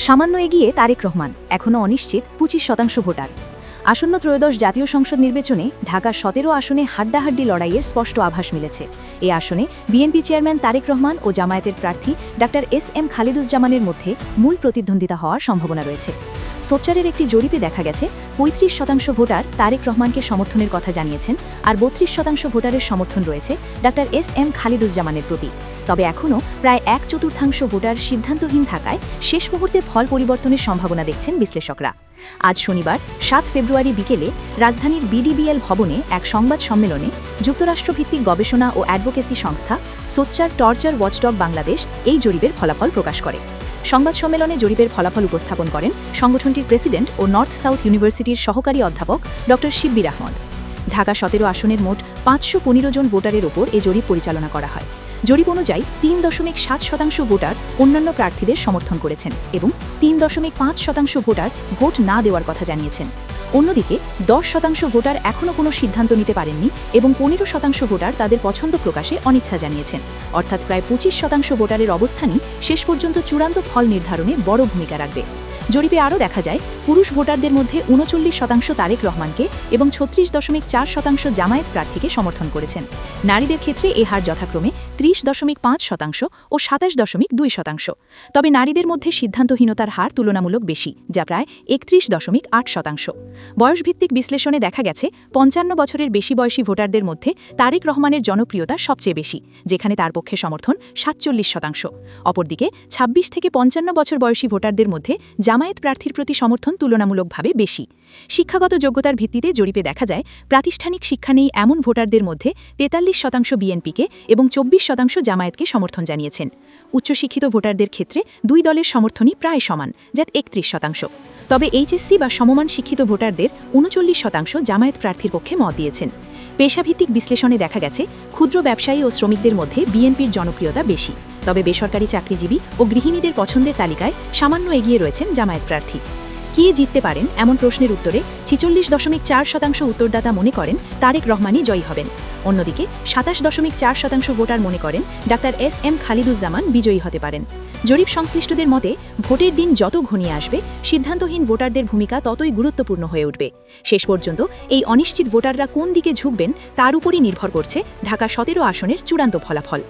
সামান্য এগিয়ে তারেক রহমান, এখনও অনিশ্চিত 25% ভোটার। আসন্ন ত্রয়োদশ জাতীয় সংসদ নির্বাচনে ঢাকা 17 আসনে হাড্ডাহাড্ডি লড়াইয়ের স্পষ্ট আভাস মিলেছে। এই আসনে বিএনপি চেয়ারম্যান তারেক রহমান ও জামায়াতের প্রার্থী ডাক্তার এস.এম. খালিদুজ্জামানের মধ্যে মূল প্রতিদ্বন্দ্বিতা হওয়ার সম্ভাবনা রয়েছে। সোচ্চারের একটি জরিপে দেখা গেছে 35% ভোটার তারেক রহমানকে সমর্থনের কথা জানিয়েছেন, আর 32% ভোটারের সমর্থন রয়েছে ডাক্তার এস.এম. খালিদুজ্জামানের প্রতি। তবে এখনও প্রায় 1/4 ভোটার সিদ্ধান্তহীন থাকায় শেষ মুহূর্তে ফল পরিবর্তনের সম্ভাবনা দেখছেন বিশ্লেষকরা। আজ শনিবার 7 ফেব্রুয়ারি বিকেলে রাজধানীর বিডিবিএল ভবনে এক সংবাদ সম্মেলনে যুক্তরাষ্ট্রভিত্তিক গবেষণা ও অ্যাডভোকেসি সংস্থা সোচ্চার টর্চার ওয়াচডগ বাংলাদেশ এই জরিপের ফলাফল প্রকাশ করে। সংবাদ সম্মেলনে জরিপের ফলাফল উপস্থাপন করেন সংগঠনটির প্রেসিডেন্ট ও নর্থ সাউথ ইউনিভার্সিটির সহকারী অধ্যাপক ড. শিব্বির আহমদ। ঢাকা 17 আসনের মোট 515 জন ভোটারের ওপর এ জরিপ পরিচালনা করা হয়। জরিপ অনুযায়ী 3.7% ভোটার অন্যান্য প্রার্থীদের সমর্থন করেছেন এবং 3.5% ভোটার ভোট না দেওয়ার কথা জানিয়েছেন। অন্যদিকে 10% ভোটার এখনও কোনো সিদ্ধান্ত নিতে পারেননি এবং 15% ভোটার তাদের পছন্দ প্রকাশে অনিচ্ছা জানিয়েছেন। অর্থাৎ প্রায় 25% ভোটারের অবস্থানই শেষ পর্যন্ত চূড়ান্ত ফল নির্ধারণে বড় ভূমিকা রাখবে। জরিপে আরও দেখা যায়, পুরুষ ভোটারদের মধ্যে 39% তারেক রহমানকে এবং 36.4% জামায়াত প্রার্থীকে সমর্থন করেছেন। নারীদের ক্ষেত্রে এ হার যথাক্রমে 30.5% ও 27.2%। তবে নারীদের মধ্যে সিদ্ধান্তহীনতার হার তুলনামূলক বেশি, যা প্রায় 31.8%। বয়সভিত্তিক বিশ্লেষণে দেখা গেছে 55 বছরের বেশি বয়সী ভোটারদের মধ্যে তারেক রহমানের জনপ্রিয়তা সবচেয়ে বেশি, যেখানে তার পক্ষে সমর্থন 47%। অপরদিকে 26 থেকে 55 বছর বয়সী ভোটারদের মধ্যে জামায়াত প্রার্থীর প্রতি সমর্থন তুলনামূলকভাবে বেশি। শিক্ষাগত যোগ্যতার ভিত্তিতে জরিপে দেখা যায়, প্রাতিষ্ঠানিক শিক্ষা নেই এমন ভোটারদের মধ্যে 43% বিএনপিকে এবং 24% জামায়াতকে সমর্থন জানিয়েছেন। উচ্চশিক্ষিত ভোটারদের ক্ষেত্রে দুই দলের সমর্থনই প্রায় সমান, যা 31%। তবে এইচএসসি বা সমমান শিক্ষিত ভোটারদের 39% জামায়াত প্রার্থীর পক্ষে মত দিয়েছেন। পেশাভিত্তিক বিশ্লেষণে দেখা গেছে, ক্ষুদ্র ব্যবসায়ী ও শ্রমিকদের মধ্যে বিএনপির জনপ্রিয়তা বেশি। তবে বেসরকারি চাকরিজীবী ও গৃহিণীদের পছন্দের তালিকায় সামান্য এগিয়ে রয়েছেন জামায়াত প্রার্থী। কে জিততে পারেন এমন প্রশ্নের উত্তরে 46.4% উত্তরদাতা মনে করেন তারেক রহমানই জয়ী হবেন। অন্যদিকে 27.4% ভোটার মনে করেন ডাক্তার এস.এম. খালিদুজ্জামান বিজয়ী হতে পারেন। জরিপ সংশ্লিষ্টদের মতে, ভোটের দিন যত ঘনিয়ে আসবে, সিদ্ধান্তহীন ভোটারদের ভূমিকা ততই গুরুত্বপূর্ণ হয়ে উঠবে। শেষ পর্যন্ত এই অনিশ্চিত ভোটাররা কোন দিকে ঝুঁকবেন তার উপরই নির্ভর করছে ঢাকা 17 আসনের চূড়ান্ত ফলাফল।